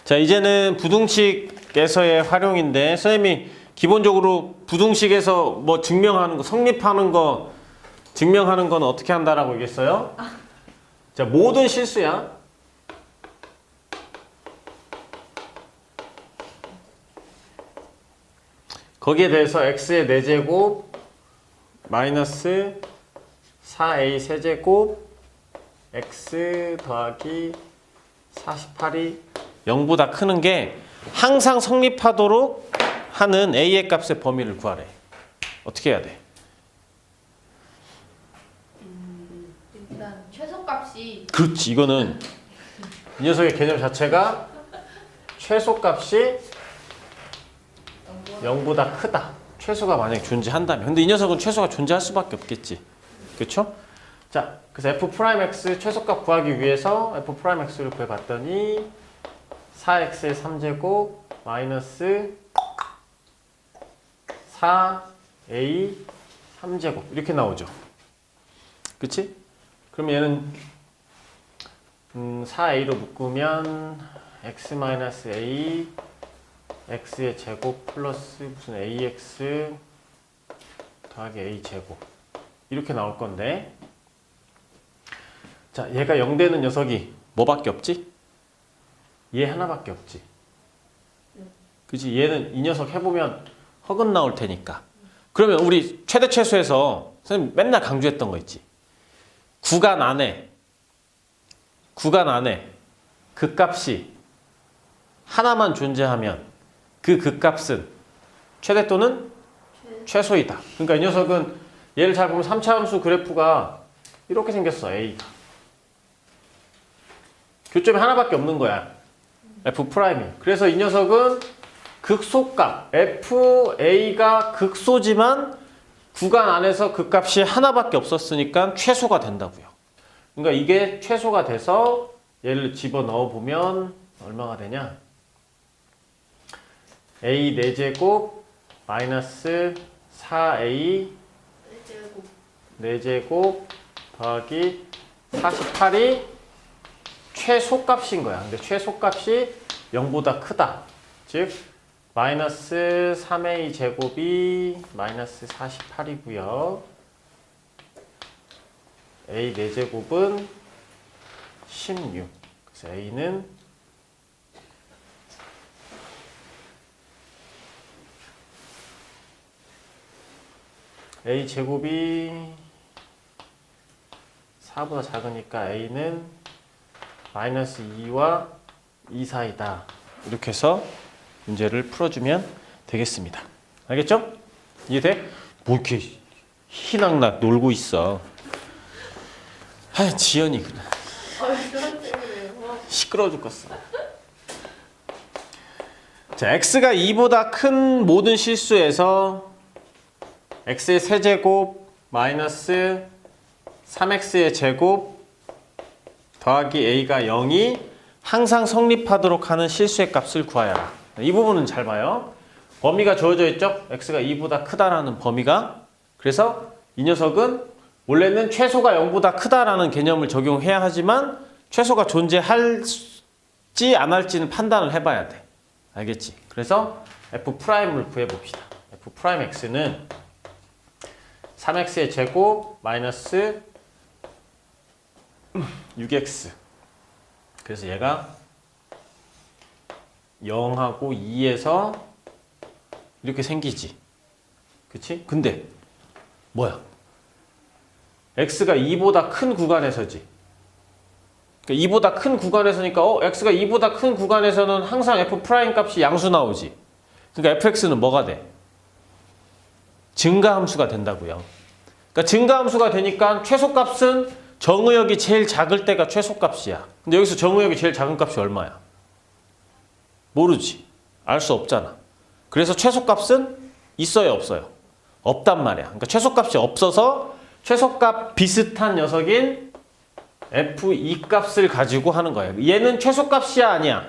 자, 이제는 부등식에서의 활용인데 선생님이 기본적으로 부등식에서 뭐 증명하는 거, 성립하는 거, 증명하는 건 어떻게 한다라고 얘기했어요? 자, 모든 실수야. 거기에 대해서 x의 4제곱 마이너스 4a 세제곱 x 더하기 48이 0보다 크는 게 항상 성립하도록 하는 a의 값의 범위를 구하래. 어떻게 해야 돼? 일단 최소값이 그렇지. 이거는 이 녀석의 개념 자체가 최소값이 0보다 크다. 최소가 만약에 존재한다면. 근데 이 녀석은 최소가 존재할 수밖에 없겠지. 그렇죠? 자, 그래서 f'x 최소값 구하기 위해서 f'x를 구해봤더니 4x의 3제곱 마이너스 4a 3제곱 이렇게 나오죠. 그치? 그럼 얘는 4a로 묶으면 x-a x의 제곱 플러스 무슨 ax 더하기 a 제곱 이렇게 나올 건데, 자, 얘가 0 되는 녀석이 뭐밖에 없지? 얘 하나밖에 없지. 그치? 얘는 이 녀석 해보면 허근 나올 테니까. 그러면 우리 최대 최소에서 선생님 맨날 강조했던 거 있지. 구간 안에 극값이 하나만 존재하면 그 극값은 최대 또는 최소이다. 그러니까 이 녀석은 얘를 잘 보면 3차 함수 그래프가 이렇게 생겼어. A가. 교점이 하나밖에 없는 거야. F'이. 그래서 이 녀석은 극소값 FA가 극소지만 구간 안에서 극값이 하나밖에 없었으니까 최소가 된다고요. 그러니까 이게 최소가 돼서 얘를 집어넣어 보면 얼마가 되냐? A 4제곱 마이너스 4A 4제곱 더하기 48이 최소값인 거야. 근데 최소값이 0보다 크다. 즉 마이너스 3A 제곱이 마이너스 48이고요. A 4제곱은 16. 그래서 A는 A 제곱이 4보다 작으니까 A는 마이너스 2와 2 사이다. 이렇게 해서 문제를 풀어주면 되겠습니다. 알겠죠? 이해돼? 뭐 이렇게 희낙낙 놀고 있어. 아, 지연이 그래. 시끄러워 죽겠어. 자, x가 2보다 큰 모든 실수에서 x의 세제곱 마이너스 3x의 제곱 더하기 a가 0이 항상 성립하도록 하는 실수의 값을 구하여라. 이 부분은 잘 봐요. 범위가 주어져 있죠? x가 2보다 크다라는 범위가. 그래서 이 녀석은 원래는 최소가 0보다 크다라는 개념을 적용해야 하지만 최소가 존재할지 안 할지는 판단을 해봐야 돼. 알겠지? 그래서 f'을 구해봅시다. f'x는 3x의 제곱 마이너스 6x. 그래서 얘가 0하고 2에서 이렇게 생기지. 그치? 근데 뭐야? x가 2보다 큰 구간에서지. 그러니까 2보다 큰 구간에서니까 x가 2보다 큰 구간에서는 항상 f' 값이 양수 나오지. 그러니까 fx는 뭐가 돼? 증가함수가 된다고요. 그러니까 증가함수가 되니까 최소값은 정의역이 제일 작을 때가 최소값이야. 근데 여기서 정의역이 제일 작은 값이 얼마야? 모르지. 알 수 없잖아. 그래서 최소값은 있어요, 없어요? 없단 말이야. 그러니까 최소값이 없어서 최소값 비슷한 녀석인 f2 값을 가지고 하는 거예요. 얘는 최소값이야, 아니야?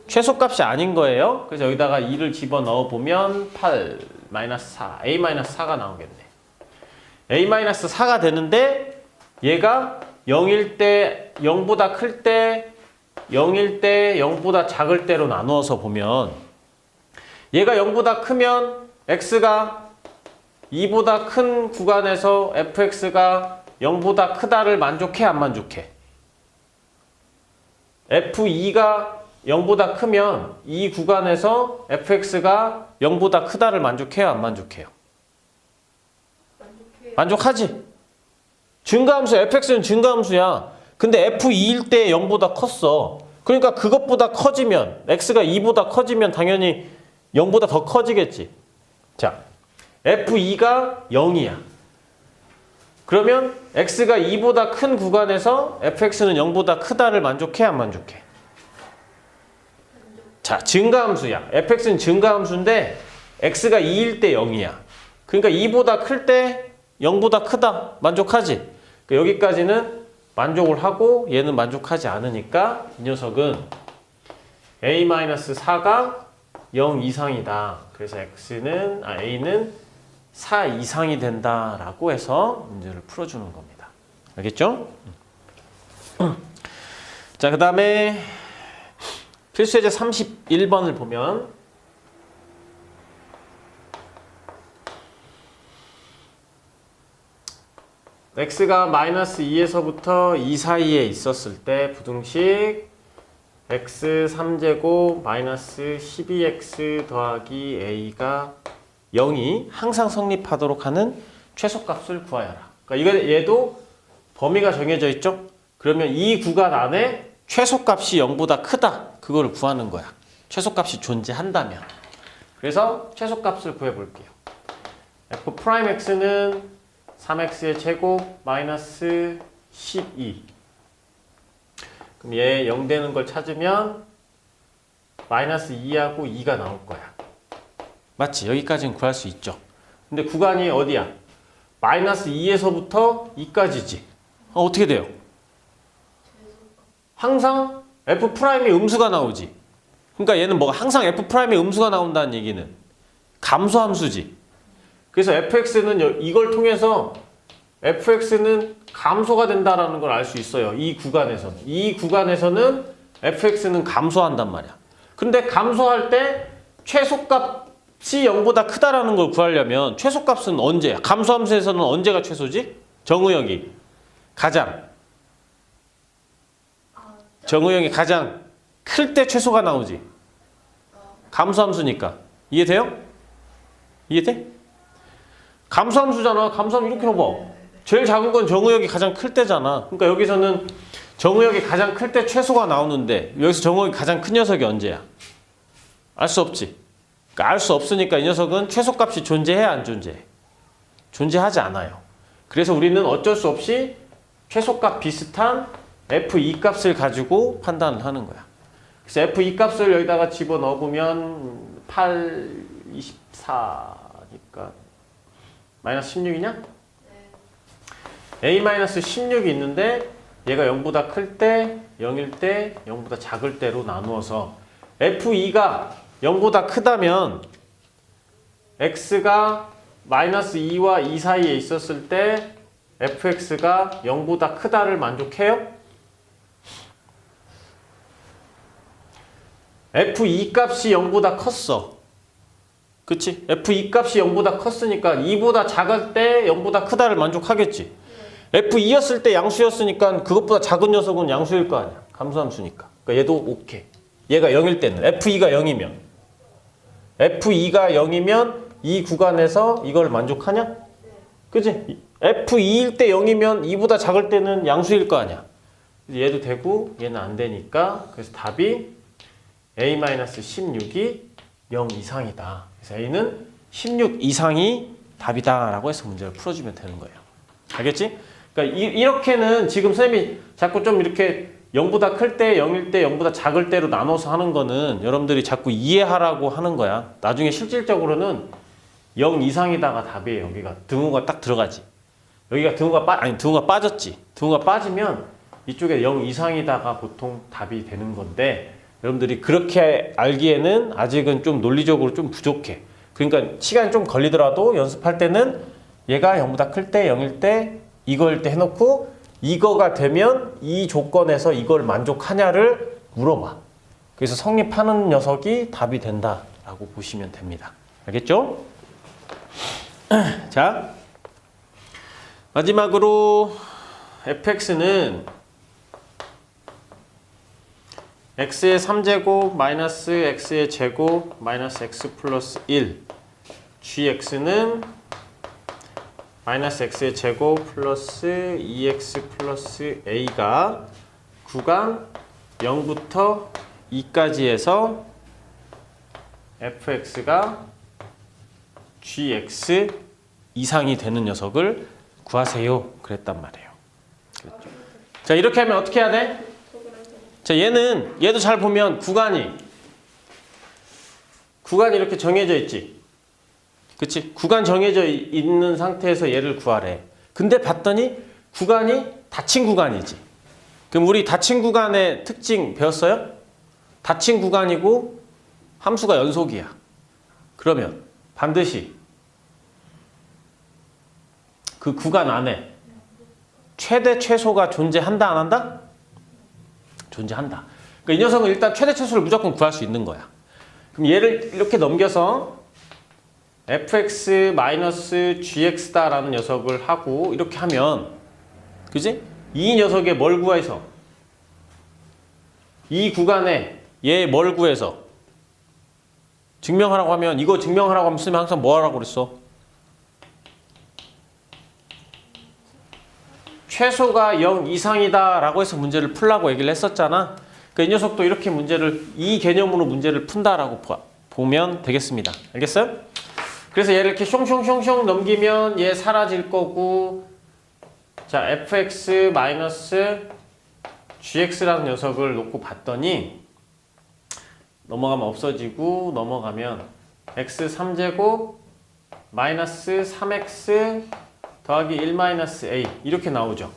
최소값이 아닌 거예요. 그래서 여기다가 2를 집어넣어 보면 8, 마이너스 4, a-4가 나오겠네. a-4가 되는데 얘가 0일 때, 0보다 클 때 0일 때 0보다 작을 때로 나누어서 보면 얘가 0보다 크면 x가 2보다 큰 구간에서 fx가 0보다 크다를 만족해 안 만족해? f2가 0보다 크면 이 구간에서 fx가 0보다 크다를 만족해요 안 만족해요? 만족해요. 만족하지? 증가함수 fx는 증가함수야. 근데 f2일 때 0보다 컸어. 그러니까 그것보다 커지면 x가 2보다 커지면 당연히 0보다 더 커지겠지. 자, f2가 0이야. 그러면 x가 2보다 큰 구간에서 fx는 0보다 크다를 만족해 안 만족해? 자, 증가함수야. fx는 증가함수인데 x가 2일 때 0이야. 그러니까 2보다 클 때 0보다 크다. 만족하지? 그러니까 여기까지는 만족을 하고 얘는 만족하지 않으니까 이 녀석은 a-4가 0 이상이다. 그래서 a는 4 이상이 된다라고 해서 문제를 풀어주는 겁니다. 알겠죠? 자, 그 다음에 필수예제 31번을 보면 x가 마이너스 2에서부터 2 사이에 있었을 때 부등식 x 3제곱 마이너스 12x 더하기 a가 0이 항상 성립하도록 하는 최소값을 구하여라. 그러니까 얘도 범위가 정해져 있죠? 그러면 이 구간 안에 최소값이 0보다 크다. 그거를 구하는 거야. 최소값이 존재한다면. 그래서 최소값을 구해볼게요. f'x는 3x의 제곱 마이너스 12. 그럼 얘 0 되는 걸 찾으면 마이너스 2하고 2가 나올 거야. 맞지? 여기까지는 구할 수 있죠. 근데 구간이 어디야? 마이너스 2에서부터 2까지지. 어떻게 돼요? 항상 f'의 음수가 나오지. 그러니까 얘는 뭐가 항상 f'의 음수가 나온다는 얘기는 감소함수지. 그래서 fx는 이걸 통해서 fx는 감소가 된다라는 걸 알 수 있어요. 이 구간에서는. 이 구간에서는 fx는 감소한단 말이야. 근데 감소할 때 최소값이 0보다 크다라는 걸 구하려면 최소값은 언제야? 감소함수에서는 언제가 최소지? 정의역이 가장 정의역이 가장 클 때 최소가 나오지. 감소함수니까. 이해돼요? 이해돼? 감소함수잖아. 감소함수 이렇게 해봐. 제일 작은 건 정의역이 가장 클 때잖아. 그러니까 여기서는 정의역이 가장 클 때 최소가 나오는데 여기서 정의역이 가장 큰 녀석이 언제야? 알 수 없지. 그러니까 알 수 없으니까 이 녀석은 최소값이 존재해 안 존재해? 존재하지 않아요. 그래서 우리는 어쩔 수 없이 최소값 비슷한 f2 값을 가지고 판단을 하는 거야. 그래서 f2 값을 여기다가 집어넣어보면 8, 24니까 마이너스 16이냐? a-16이 있는데 얘가 0보다 클 때, 0일 때, 0보다 작을 때로 나누어서 f2가 0보다 크다면 x가 마이너스 2와 2 사이에 있었을 때 fx가 0보다 크다를 만족해요? f2 값이 0보다 컸어. 그치? f2 값이 0보다 컸으니까 2보다 작을 때 0보다 크다를 만족하겠지. f2였을 때 양수였으니까 그것보다 작은 녀석은 양수일 거 아니야. 감소함수니까. 그러니까 얘도 오케이. 얘가 0일 때는 f2가 0이면 f2가 0이면 이 구간에서 이걸 만족하냐? 그치? f2일 때 0이면 2보다 작을 때는 양수일 거 아니야. 얘도 되고 얘는 안 되니까 그래서 답이 a-16이 0 이상이다. 그래서 a는 16 이상이 답이다 라고 해서 문제를 풀어주면 되는 거예요. 알겠지? 그러니까 이렇게는 지금 선생님이 자꾸 좀 이렇게 0보다 클 때, 0일 때, 0보다 작을 때로 나눠서 하는 거는 여러분들이 자꾸 이해하라고 하는 거야. 나중에 실질적으로는 0 이상이다가 답이에요. 여기가 등호가 딱 들어가지. 여기가 등호가 빠졌지. 등호가 빠지면 이쪽에 0 이상이다가 보통 답이 되는 건데 여러분들이 그렇게 알기에는 아직은 좀 논리적으로 좀 부족해. 그러니까 시간이 좀 걸리더라도 연습할 때는 얘가 0보다 클 때, 0일 때, 이거일 때 해놓고 이거가 되면 이 조건에서 이걸 만족하냐를 물어봐. 그래서 성립하는 녀석이 답이 된다라고 보시면 됩니다. 알겠죠? 자, 마지막으로 fx는 x의 3제곱 마이너스 x의 제곱 마이너스 x 플러스 1 gx는 마이너스 x의 제곱 플러스 2x 플러스 a가 구간 0부터 2까지에서 fx가 gx 이상이 되는 녀석을 구하세요. 그랬단 말이에요. 그랬죠? 자, 이렇게 하면 어떻게 해야 돼? 자, 얘도 잘 보면 구간이 이렇게 정해져 있지. 그치? 구간 정해져 있는 상태에서 얘를 구하래. 근데 봤더니 구간이 닫힌 구간이지. 그럼 우리 닫힌 구간의 특징 배웠어요? 닫힌 구간이고 함수가 연속이야. 그러면 반드시 그 구간 안에 최대 최소가 존재한다 안 한다? 존재한다. 그러니까 이 녀석은 일단 최대 최소를 무조건 구할 수 있는 거야. 그럼 얘를 이렇게 넘겨서 fx-gx다라는 녀석을 하고 이렇게 하면, 그지? 이 녀석의 뭘 구해서, 이 구간에 얘 뭘 구해서 증명하라고 하면, 이거 증명하라고 하면 쓰면 항상 뭐 하라고 그랬어? 최소가 0 이상이다 라고 해서 문제를 풀라고 얘기를 했었잖아. 그러니까 이 녀석도 이렇게 이 개념으로 문제를 푼다라고 보면 되겠습니다. 알겠어요? 그래서 얘를 이렇게 숑숑숑숑 넘기면 얘 사라질 거고, 자, fx-gx라는 녀석을 놓고 봤더니 넘어가면 없어지고, 넘어가면 x 3제곱 마이너스 3x 더하기 1-a 이렇게 나오죠.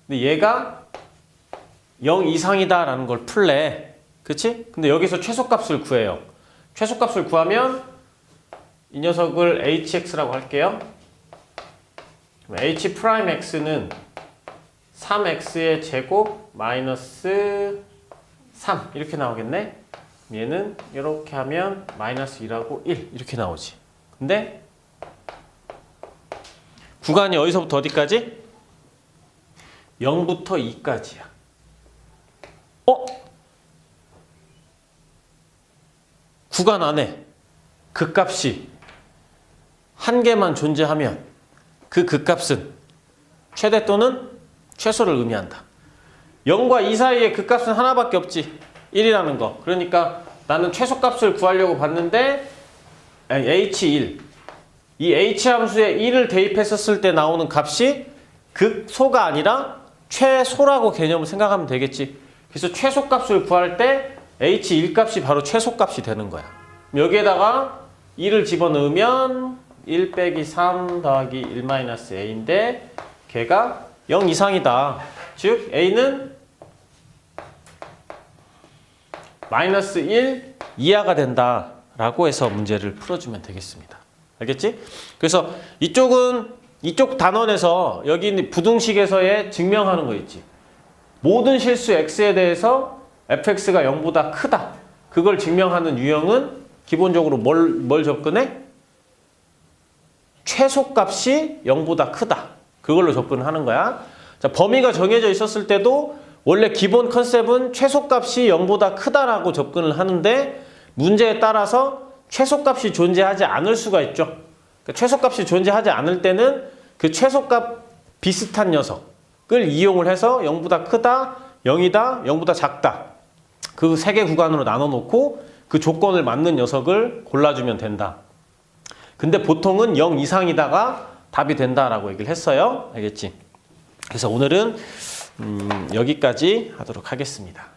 근데 얘가 0 이상이다 라는 걸 풀래. 그치? 근데 여기서 최소값을 구해요. 최소값을 구하면 이 녀석을 hx라고 할게요. h'x는 3x의 제곱 마이너스 3 이렇게 나오겠네. 얘는 이렇게 하면 마이너스 2하고 1 이렇게 나오지. 근데 구간이 어디서부터 어디까지? 0부터 2까지야. 구간 안에 극값이 한 개만 존재하면 그 극값은 최대 또는 최소를 의미한다. 0과 2 사이에 극값은 하나밖에 없지. 1이라는 거. 그러니까 나는 최소값을 구하려고 봤는데 h1 이 h 함수에 1을 대입했었을 때 나오는 값이 극소가 아니라 최소라고 개념을 생각하면 되겠지. 그래서 최소값을 구할 때 h1 값이 바로 최소값이 되는 거야. 여기에다가 2를 집어넣으면 1 빼기 3 더하기 1-a인데 걔가 0 이상이다. 즉 a는 마이너스 1 이하가 된다 라고 해서 문제를 풀어주면 되겠습니다. 알겠지? 그래서 이쪽 단원에서 여기 있는 부등식에서의 증명하는 거 있지. 모든 실수 x에 대해서 fx가 0보다 크다. 그걸 증명하는 유형은 기본적으로 뭘 접근해? 최소값이 0보다 크다. 그걸로 접근하는 거야. 자, 범위가 정해져 있었을 때도 원래 기본 컨셉은 최소값이 0보다 크다라고 접근을 하는데 문제에 따라서 최소값이 존재하지 않을 수가 있죠. 그러니까 최소값이 존재하지 않을 때는 그 최소값 비슷한 녀석을 이용을 해서 0보다 크다, 0이다, 0보다 작다. 그 세 개 구간으로 나눠 놓고 그 조건을 맞는 녀석을 골라주면 된다. 근데 보통은 0 이상이다가 답이 된다라고 얘기를 했어요. 알겠지? 그래서 오늘은 여기까지 하도록 하겠습니다.